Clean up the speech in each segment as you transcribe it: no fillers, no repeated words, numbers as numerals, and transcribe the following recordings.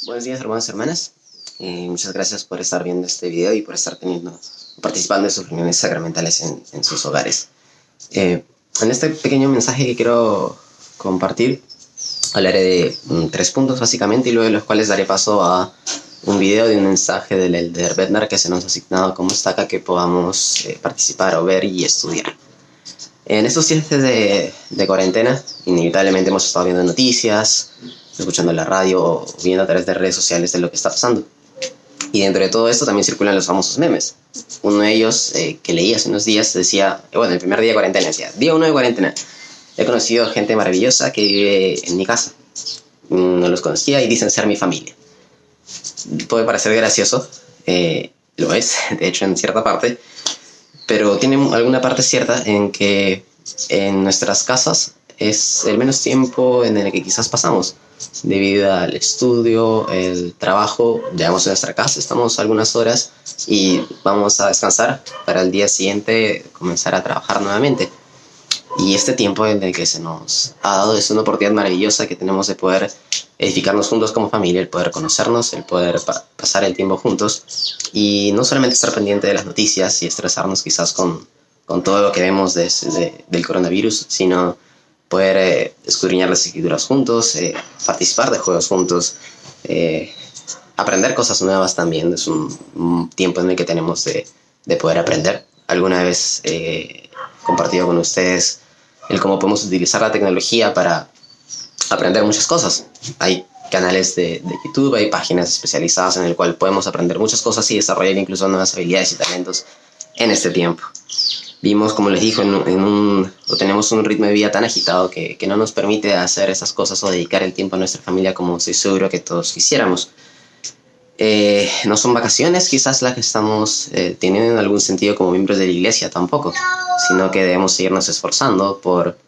Buenos días, hermanos y hermanas. Muchas gracias por estar viendo este video y por estar participando en sus reuniones sacramentales en sus hogares. En este pequeño mensaje que quiero compartir, hablaré de 3 puntos básicamente, y luego de los cuales daré paso a un video de un mensaje del Elder Bednar que se nos ha asignado como estaca que podamos participar o ver y estudiar. En estos días de cuarentena, inevitablemente hemos estado viendo noticias, escuchando la radio o viendo a través de redes sociales de lo que está pasando. Y dentro de todo esto también circulan los famosos memes. Uno de ellos que leí hace unos días decía, bueno, el primer día de cuarentena decía, día 1 de cuarentena, he conocido gente maravillosa que vive en mi casa. No los conocía y dicen ser mi familia. Puede parecer gracioso, lo es, de hecho en cierta parte, pero tiene alguna parte cierta en que en nuestras casas es el menos tiempo en el que quizás pasamos. Debido al estudio, el trabajo, llegamos a nuestra casa, estamos algunas horas y vamos a descansar para el día siguiente comenzar a trabajar nuevamente. Y este tiempo en el que se nos ha dado es una oportunidad maravillosa que tenemos de poder edificarnos juntos como familia, el poder conocernos, el poder pasar el tiempo juntos y no solamente estar pendiente de las noticias y estresarnos quizás con todo lo que vemos del coronavirus, sino poder escudriñar las escrituras juntos, participar de juegos juntos, aprender cosas nuevas también. Es un tiempo en el que tenemos de poder aprender. Alguna vez compartido con ustedes el cómo podemos utilizar la tecnología para aprender muchas cosas. Hay canales de YouTube, hay páginas especializadas en el cual podemos aprender muchas cosas y desarrollar incluso nuevas habilidades y talentos en este tiempo. Vimos, como les digo, tenemos un ritmo de vida tan agitado que no nos permite hacer esas cosas o dedicar el tiempo a nuestra familia como estoy seguro que todos quisiéramos. No son vacaciones quizás las que estamos teniendo en algún sentido como miembros de la iglesia tampoco, sino que debemos seguirnos esforzando por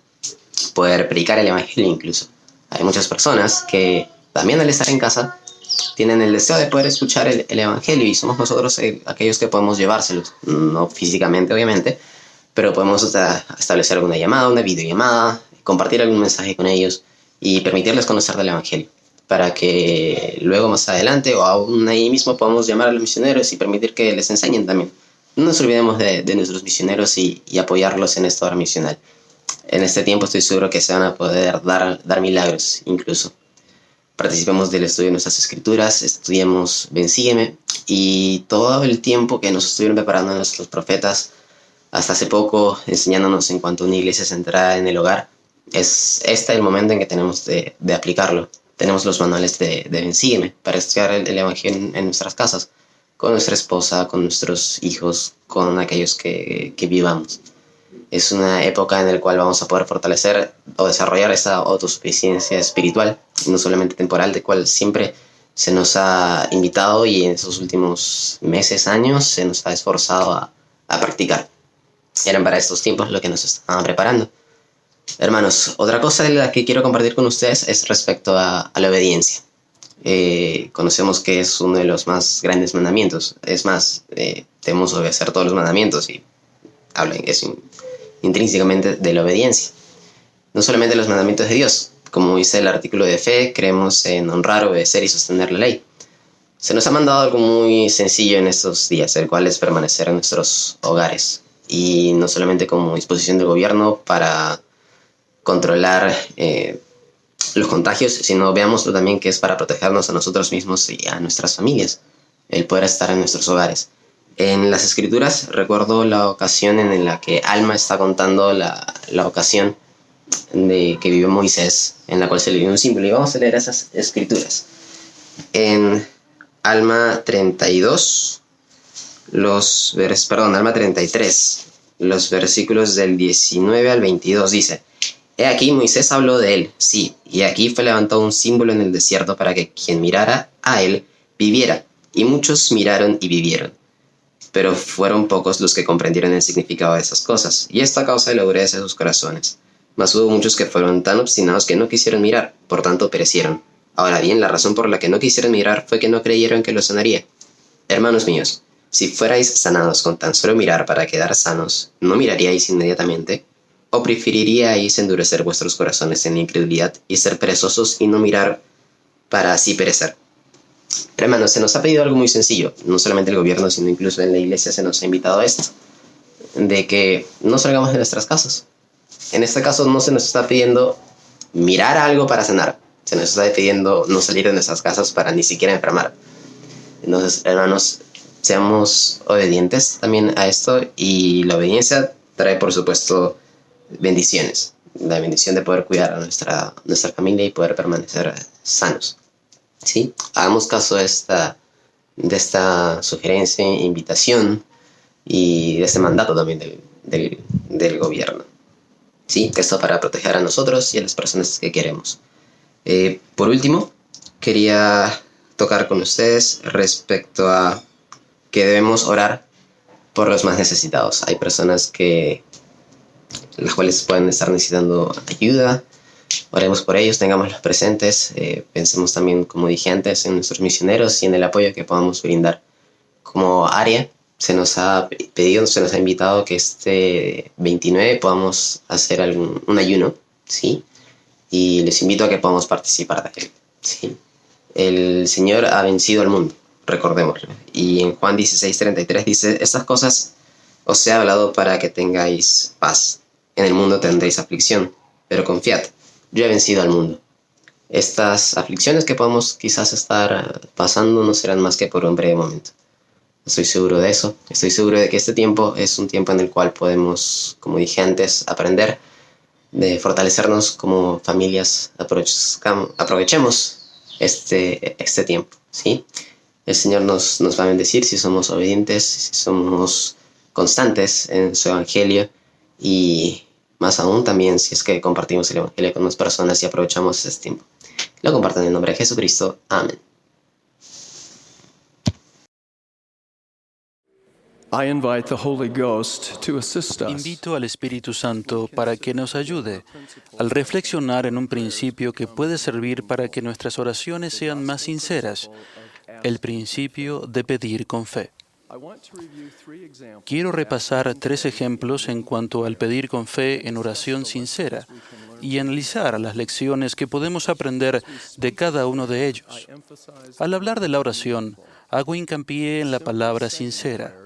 poder predicar el evangelio incluso. Hay muchas personas que también al estar en casa tienen el deseo de poder escuchar el evangelio y somos nosotros aquellos que podemos llevárselos, no físicamente obviamente, pero podemos establecer alguna llamada, una videollamada, compartir algún mensaje con ellos y permitirles conocer del evangelio, para que luego más adelante o aún ahí mismo podamos llamar a los misioneros y permitir que les enseñen también. No nos olvidemos de nuestros misioneros y apoyarlos en esta obra misional. En este tiempo estoy seguro que se van a poder dar milagros incluso. Participemos del estudio de nuestras escrituras, estudiemos Ven Sígueme, y todo el tiempo que nos estuvieron preparando nuestros profetas hasta hace poco, enseñándonos en cuanto a una iglesia centrada en el hogar, es este el momento en que tenemos de aplicarlo. Tenemos los manuales de Ven Sígueme para estudiar el evangelio en nuestras casas, con nuestra esposa, con nuestros hijos, con aquellos que vivamos. Es una época en la cual vamos a poder fortalecer o desarrollar esa autosuficiencia espiritual, no solamente temporal, de cual siempre se nos ha invitado y en esos últimos meses, años, se nos ha esforzado a practicar. Eran para estos tiempos lo que nos estaban preparando. Hermanos, otra cosa de la que quiero compartir con ustedes es respecto a la obediencia. Conocemos que es uno de los más grandes mandamientos. Es más, debemos obedecer todos los mandamientos y hablan eso intrínsecamente de la obediencia. No solamente los mandamientos de Dios. Como dice el artículo de fe, creemos en honrar, obedecer y sostener la ley. Se nos ha mandado algo muy sencillo en estos días, el cual es permanecer en nuestros hogares. Y no solamente como disposición del gobierno para controlar los contagios, sino veámoslo también que es para protegernos a nosotros mismos y a nuestras familias, el poder estar en nuestros hogares. En las escrituras recuerdo la ocasión en la que Alma está contando la ocasión de que vivió Moisés, en la cual se le dio un símbolo, y vamos a leer esas escrituras. En Alma 32, Alma 33, los versículos del 19 al 22 dice: He aquí Moisés habló de él, sí, y aquí fue levantado un símbolo en el desierto para que quien mirara a él viviera, y muchos miraron y vivieron. Pero fueron pocos los que comprendieron el significado de esas cosas, y esto a causa de la dureza de sus corazones. Mas hubo muchos que fueron tan obstinados que no quisieron mirar, por tanto perecieron. Ahora bien, la razón por la que no quisieron mirar fue que no creyeron que los sanaría. Hermanos míos, si fuerais sanados con tan solo mirar para quedar sanos, ¿no miraríais inmediatamente? ¿O preferiríais endurecer vuestros corazones en la incredulidad y ser perezosos y no mirar para así perecer? Pero hermanos, se nos ha pedido algo muy sencillo, no solamente el gobierno, sino incluso en la iglesia se nos ha invitado a esto, de que no salgamos de nuestras casas. En este caso no se nos está pidiendo mirar algo para sanar, se nos está pidiendo no salir de nuestras casas para ni siquiera enfermar. Entonces, hermanos, seamos obedientes también a esto, y la obediencia trae, por supuesto, bendiciones. La bendición de poder cuidar a nuestra familia y poder permanecer sanos. ¿Sí? Hagamos caso de esta sugerencia, invitación y de este mandato también del gobierno. ¿Sí? Que esto para proteger a nosotros y a las personas que queremos. Por último, quería tocar con ustedes respecto a que debemos orar por los más necesitados. Hay personas las cuales pueden estar necesitando ayuda. Oremos por ellos, tengámoslos presentes. Pensemos también, como dije antes, en nuestros misioneros y en el apoyo que podamos brindar. Como área, se nos ha pedido, se nos ha invitado que este 29 podamos hacer un ayuno, ¿sí? Y les invito a que podamos participar de él, ¿sí? El Señor ha vencido al mundo, recordémoslo. Y en Juan 16:33 dice: estas cosas os he hablado para que tengáis paz. En el mundo tendréis aflicción, pero confiad, yo he vencido al mundo. Estas aflicciones que podemos quizás estar pasando no serán más que por un breve momento. Estoy seguro de eso. Estoy seguro de que este tiempo es un tiempo en el cual podemos, como dije antes, aprender, de fortalecernos como familias. Aprovechemos este tiempo, ¿sí? El Señor nos va a bendecir si somos obedientes, si somos constantes en su evangelio, y más aún también si es que compartimos el evangelio con más personas y aprovechamos este tiempo. Lo comparto en el nombre de Jesucristo. Amén. Invito al Espíritu Santo para que nos ayude al reflexionar en un principio que puede servir para que nuestras oraciones sean más sinceras: el principio de pedir con fe. Quiero repasar 3 ejemplos en cuanto al pedir con fe en oración sincera y analizar las lecciones que podemos aprender de cada uno de ellos. Al hablar de la oración, hago hincapié en la palabra sincera.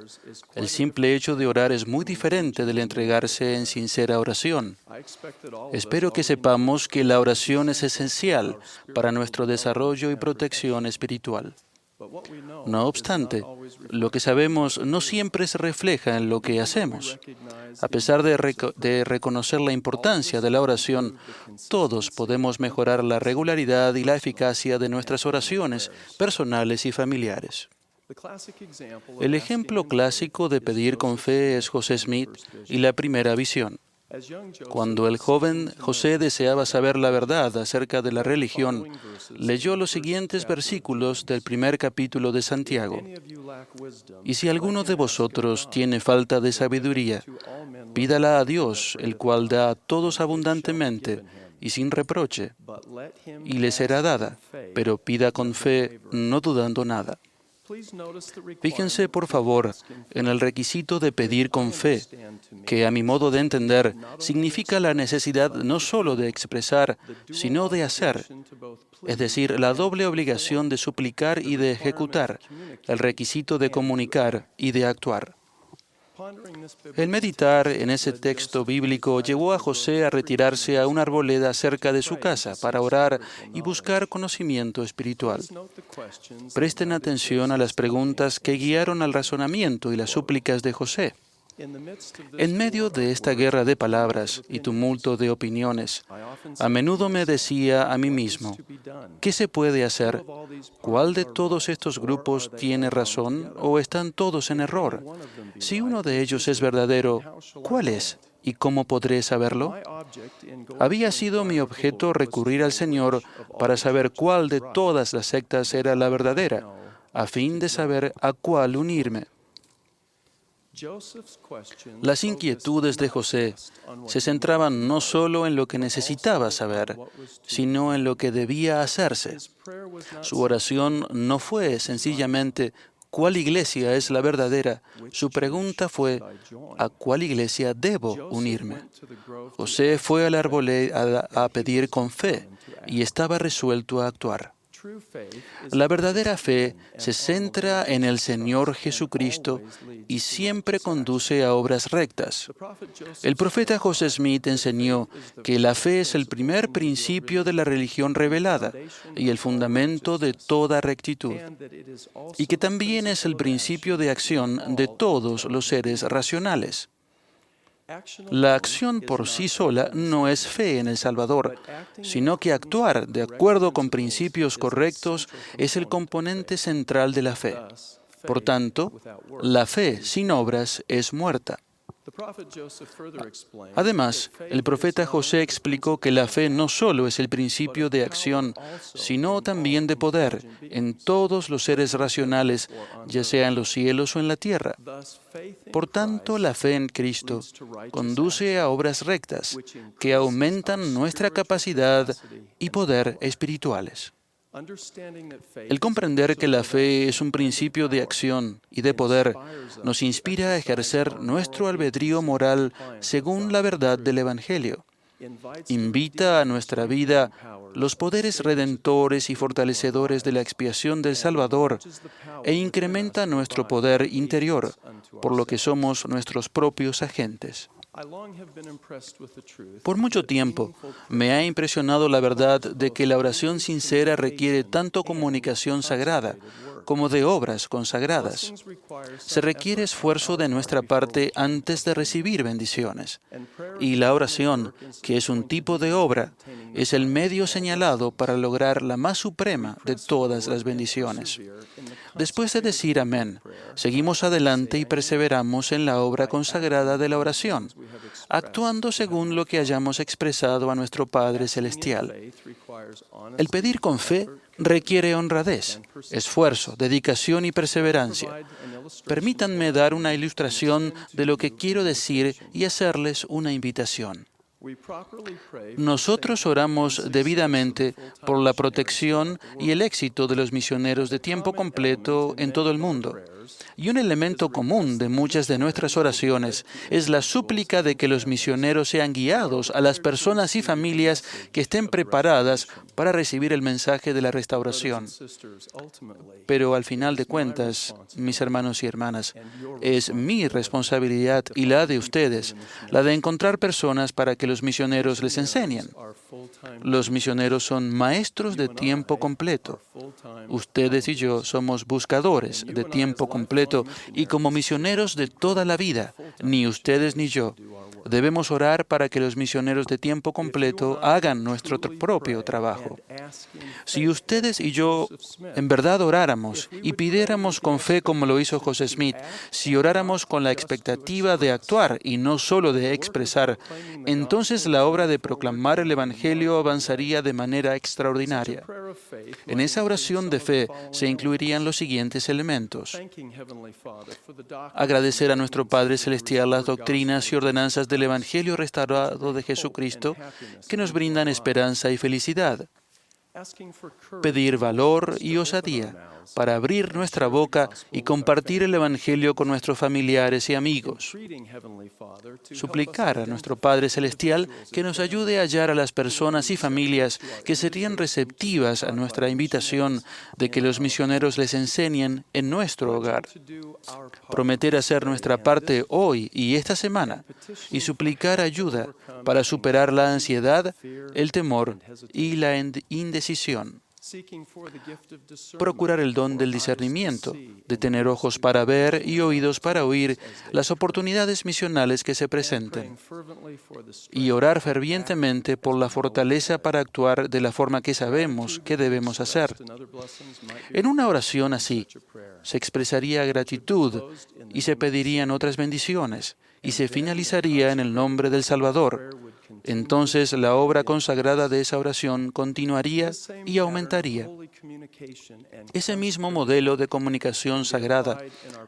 El simple hecho de orar es muy diferente del entregarse en sincera oración. Espero que sepamos que la oración es esencial para nuestro desarrollo y protección espiritual. No obstante, lo que sabemos no siempre se refleja en lo que hacemos. A pesar de reconocer la importancia de la oración, todos podemos mejorar la regularidad y la eficacia de nuestras oraciones personales y familiares. El ejemplo clásico de pedir con fe es José Smith y la primera visión. Cuando el joven José deseaba saber la verdad acerca de la religión, leyó los siguientes versículos del primer capítulo de Santiago. Y si alguno de vosotros tiene falta de sabiduría, pídala a Dios, el cual da a todos abundantemente y sin reproche, y le será dada, pero pida con fe, no dudando nada. Fíjense, por favor, en el requisito de pedir con fe, que a mi modo de entender significa la necesidad no solo de expresar, sino de hacer, es decir, la doble obligación de suplicar y de ejecutar, el requisito de comunicar y de actuar. El meditar en ese texto bíblico llevó a José a retirarse a una arboleda cerca de su casa para orar y buscar conocimiento espiritual. Presten atención a las preguntas que guiaron al razonamiento y las súplicas de José. En medio de esta guerra de palabras y tumulto de opiniones, a menudo me decía a mí mismo: ¿qué se puede hacer? ¿Cuál de todos estos grupos tiene razón o están todos en error? Si uno de ellos es verdadero, ¿cuál es? ¿Y cómo podré saberlo? Había sido mi objeto recurrir al Señor para saber cuál de todas las sectas era la verdadera, a fin de saber a cuál unirme. Las inquietudes de José se centraban no solo en lo que necesitaba saber, sino en lo que debía hacerse. Su oración no fue sencillamente ¿cuál iglesia es la verdadera? Su pregunta fue ¿a cuál iglesia debo unirme? José fue al arboleda a pedir con fe y estaba resuelto a actuar. La verdadera fe se centra en el Señor Jesucristo y siempre conduce a obras rectas. El profeta José Smith enseñó que la fe es el primer principio de la religión revelada y el fundamento de toda rectitud, y que también es el principio de acción de todos los seres racionales. La acción por sí sola no es fe en el Salvador, sino que actuar de acuerdo con principios correctos es el componente central de la fe. Por tanto, la fe sin obras es muerta. Además, el profeta José explicó que la fe no solo es el principio de acción, sino también de poder en todos los seres racionales, ya sea en los cielos o en la tierra. Por tanto, la fe en Cristo conduce a obras rectas que aumentan nuestra capacidad y poder espirituales. El comprender que la fe es un principio de acción y de poder nos inspira a ejercer nuestro albedrío moral según la verdad del Evangelio. Invita a nuestra vida los poderes redentores y fortalecedores de la expiación del Salvador e incrementa nuestro poder interior, por lo que somos nuestros propios agentes. Por mucho tiempo me ha impresionado la verdad de que la oración sincera requiere tanto comunicación sagrada como de obras consagradas. Se requiere esfuerzo de nuestra parte antes de recibir bendiciones. Y la oración, que es un tipo de obra, es el medio señalado para lograr la más suprema de todas las bendiciones. Después de decir amén, seguimos adelante y perseveramos en la obra consagrada de la oración, actuando según lo que hayamos expresado a nuestro Padre Celestial. El pedir con fe requiere honradez, esfuerzo, dedicación y perseverancia. Permítanme dar una ilustración de lo que quiero decir y hacerles una invitación. Nosotros oramos debidamente por la protección y el éxito de los misioneros de tiempo completo en todo el mundo. Y un elemento común de muchas de nuestras oraciones es la súplica de que los misioneros sean guiados a las personas y familias que estén preparadas para recibir el mensaje de la restauración. Pero al final de cuentas, mis hermanos y hermanas, es mi responsabilidad y la de ustedes, la de encontrar personas para que los misioneros les enseñen. Los misioneros son maestros de tiempo completo. Ustedes y yo somos buscadores de tiempo completo y como misioneros de toda la vida, ni ustedes ni yo, debemos orar para que los misioneros de tiempo completo hagan nuestro propio trabajo. Si ustedes y yo en verdad oráramos y pidiéramos con fe como lo hizo José Smith, si oráramos con la expectativa de actuar y no solo de expresar, entonces la obra de proclamar el Evangelio avanzaría de manera extraordinaria. En esa oración de fe se incluirían los siguientes elementos: agradecer a nuestro Padre Celestial las doctrinas y ordenanzas del Evangelio restaurado de Jesucristo que nos brindan esperanza y felicidad. Pedir valor y osadía para abrir nuestra boca y compartir el Evangelio con nuestros familiares y amigos. Suplicar a nuestro Padre Celestial que nos ayude a hallar a las personas y familias que serían receptivas a nuestra invitación de que los misioneros les enseñen en nuestro hogar. Prometer hacer nuestra parte hoy y esta semana y suplicar ayuda para superar la ansiedad, el temor y la indecisión. Procurar el don del discernimiento, de tener ojos para ver y oídos para oír las oportunidades misionales que se presenten. Y orar fervientemente por la fortaleza para actuar de la forma que sabemos que debemos hacer. En una oración así, se expresaría gratitud y se pedirían otras bendiciones, y se finalizaría en el nombre del Salvador. Entonces la obra consagrada de esa oración continuaría y aumentaría. Ese mismo modelo de comunicación sagrada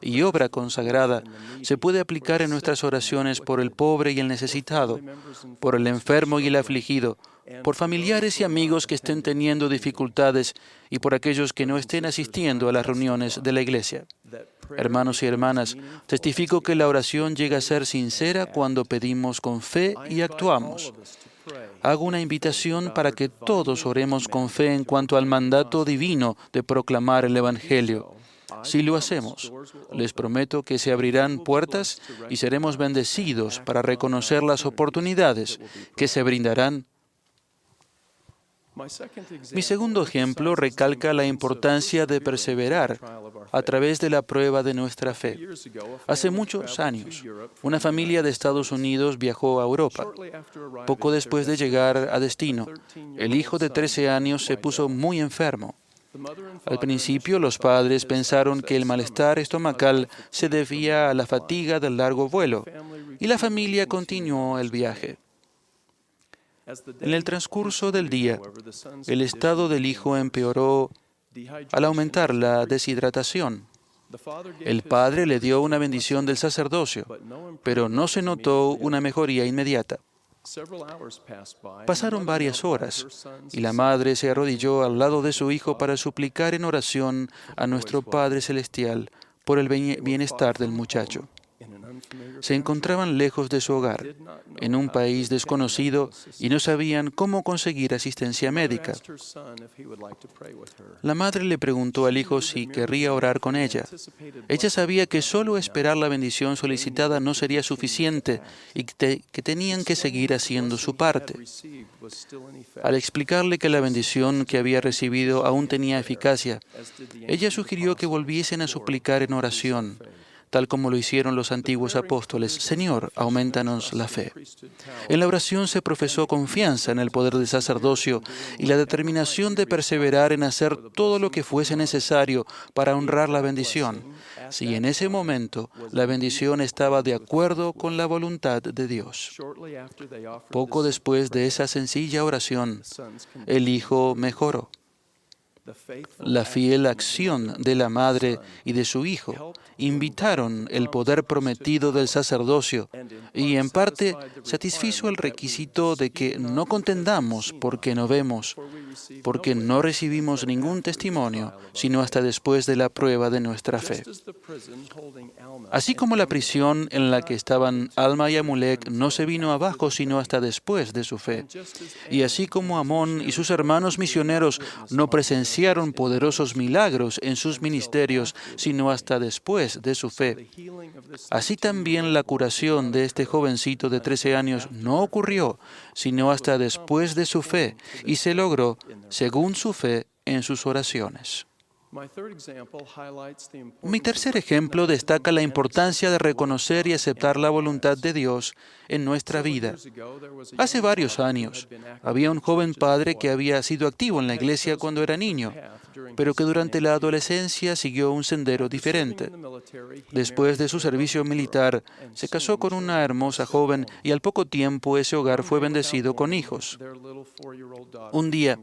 y obra consagrada se puede aplicar en nuestras oraciones por el pobre y el necesitado, por el enfermo y el afligido, por familiares y amigos que estén teniendo dificultades y por aquellos que no estén asistiendo a las reuniones de la iglesia. Hermanos y hermanas, testifico que la oración llega a ser sincera cuando pedimos con fe y actuamos. hago una invitación para que todos oremos con fe en cuanto al mandato divino de proclamar el Evangelio. Si lo hacemos, les prometo que se abrirán puertas y seremos bendecidos para reconocer las oportunidades que se brindarán. Mi segundo ejemplo recalca la importancia de perseverar a través de la prueba de nuestra fe. Hace muchos años, una familia de Estados Unidos viajó a Europa. Poco después de llegar a destino, el hijo de 13 años se puso muy enfermo. Al principio, los padres pensaron que el malestar estomacal se debía a la fatiga del largo vuelo, y la familia continuó el viaje. En el transcurso del día, el estado del hijo empeoró al aumentar la deshidratación. El padre le dio una bendición del sacerdocio, pero no se notó una mejoría inmediata. Pasaron varias horas y la madre se arrodilló al lado de su hijo para suplicar en oración a nuestro Padre Celestial por el bienestar del muchacho. Se encontraban lejos de su hogar, en un país desconocido, y no sabían cómo conseguir asistencia médica. La madre le preguntó al hijo si querría orar con ella. Ella sabía que solo esperar la bendición solicitada no sería suficiente y que tenían que seguir haciendo su parte. Al explicarle que la bendición que había recibido aún tenía eficacia, ella sugirió que volviesen a suplicar en oración, tal como lo hicieron los antiguos apóstoles: Señor, aumentanos la fe. En la oración se profesó confianza en el poder del sacerdocio y la determinación de perseverar en hacer todo lo que fuese necesario para honrar la bendición, si en ese momento la bendición estaba de acuerdo con la voluntad de Dios. Poco después de esa sencilla oración, el hijo mejoró. La fiel acción de la madre y de su hijo invitaron el poder prometido del sacerdocio y, en parte, satisfizo el requisito de que no contendamos porque no vemos, porque no recibimos ningún testimonio, sino hasta después de la prueba de nuestra fe. Así como la prisión en la que estaban Alma y Amulek no se vino abajo sino hasta después de su fe, y así como Amón y sus hermanos misioneros no presenciaron poderosos milagros en sus ministerios sino hasta después de su fe, así también la curación de este jovencito de 13 años no ocurrió sino hasta después de su fe, y se logró según su fe en sus oraciones. Mi tercer ejemplo destaca la importancia de reconocer y aceptar la voluntad de Dios en nuestra vida. Hace varios años, había un joven padre que había sido activo en la iglesia cuando era niño, pero que durante la adolescencia siguió un sendero diferente. Después de su servicio militar, se casó con una hermosa joven y al poco tiempo ese hogar fue bendecido con hijos. Un día,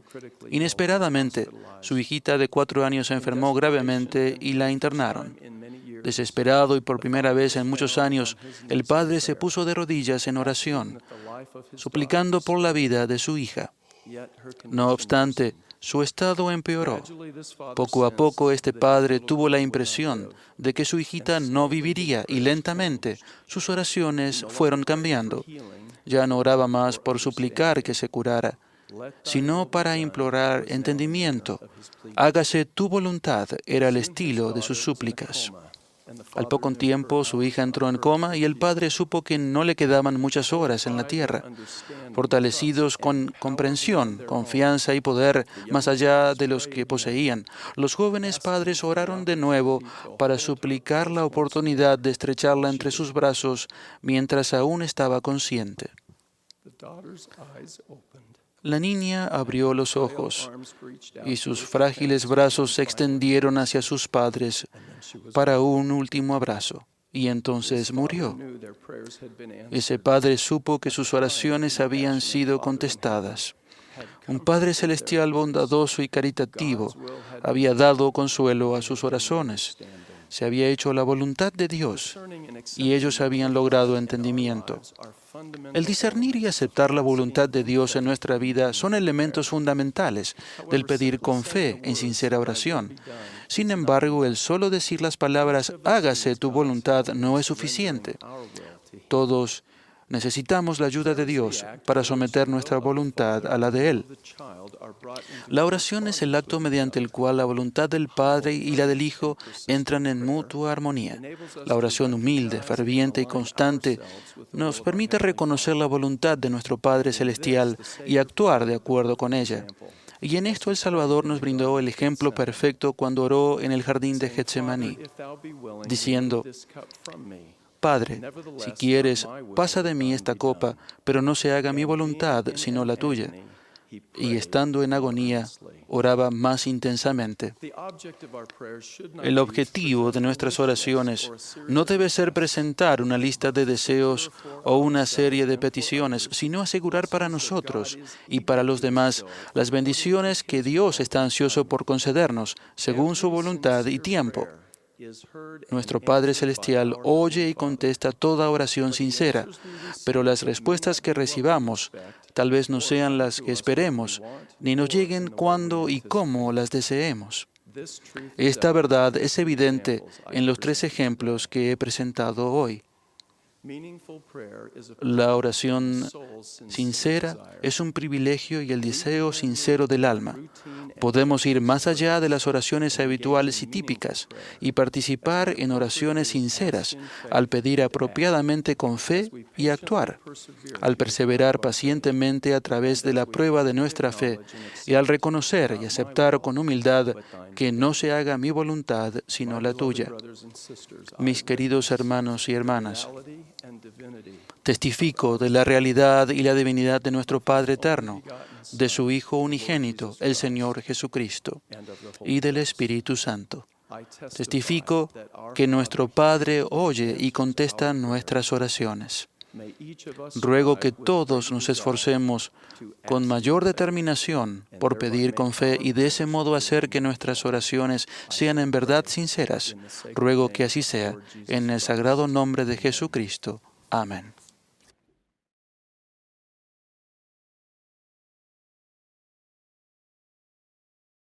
inesperadamente, su hijita de 4 años se enfermó gravemente y la internaron. Desesperado y por primera vez en muchos años, el padre se puso de rodillas en oración, suplicando por la vida de su hija. No obstante, su estado empeoró. Poco a poco este padre tuvo la impresión de que su hijita no viviría y lentamente sus oraciones fueron cambiando. Ya no oraba más por suplicar que se curara, sino para implorar entendimiento. Hágase tu voluntad era el estilo de sus súplicas. Al poco tiempo su hija entró en coma y el padre supo que no le quedaban muchas horas en la tierra. Fortalecidos con comprensión, confianza y poder más allá de los que poseían, los jóvenes padres oraron de nuevo para suplicar la oportunidad de estrecharla entre sus brazos mientras aún estaba consciente. La niña abrió los ojos y sus frágiles brazos se extendieron hacia sus padres para un último abrazo, y entonces murió. Ese padre supo que sus oraciones habían sido contestadas. Un Padre Celestial bondadoso y caritativo había dado consuelo a sus oraciones. Se había hecho la voluntad de Dios y ellos habían logrado entendimiento. El discernir y aceptar la voluntad de Dios en nuestra vida son elementos fundamentales del pedir con fe en sincera oración. Sin embargo, el solo decir las palabras "hágase tu voluntad" no es suficiente. Todos Necesitamos la ayuda de Dios para someter nuestra voluntad a la de Él. La oración es el acto mediante el cual la voluntad del Padre y la del Hijo entran en mutua armonía. La oración humilde, ferviente y constante nos permite reconocer la voluntad de nuestro Padre Celestial y actuar de acuerdo con ella. Y en esto el Salvador nos brindó el ejemplo perfecto cuando oró en el jardín de Getsemaní, diciendo: Padre, si quieres, pasa de mí esta copa, pero no se haga mi voluntad, sino la tuya. Y estando en agonía, oraba más intensamente. El objetivo de nuestras oraciones no debe ser presentar una lista de deseos o una serie de peticiones, sino asegurar para nosotros y para los demás las bendiciones que Dios está ansioso por concedernos, según su voluntad y tiempo. Nuestro Padre Celestial oye y contesta toda oración sincera, pero las respuestas que recibamos tal vez no sean las que esperemos, ni nos lleguen cuando y cómo las deseemos. Esta verdad es evidente en los 3 ejemplos que he presentado hoy. La oración sincera es un privilegio y el deseo sincero del alma. Podemos ir más allá de las oraciones habituales y típicas y participar en oraciones sinceras al pedir apropiadamente con fe y actuar, al perseverar pacientemente a través de la prueba de nuestra fe y al reconocer y aceptar con humildad que no se haga mi voluntad sino la tuya. Mis queridos hermanos y hermanas, testifico de la realidad y la divinidad de nuestro Padre eterno, de su Hijo unigénito, el Señor Jesucristo, y del Espíritu Santo. Testifico que nuestro Padre oye y contesta nuestras oraciones. Ruego que todos nos esforcemos con mayor determinación por pedir con fe y de ese modo hacer que nuestras oraciones sean en verdad sinceras. Ruego que así sea, en el sagrado nombre de Jesucristo. Amén.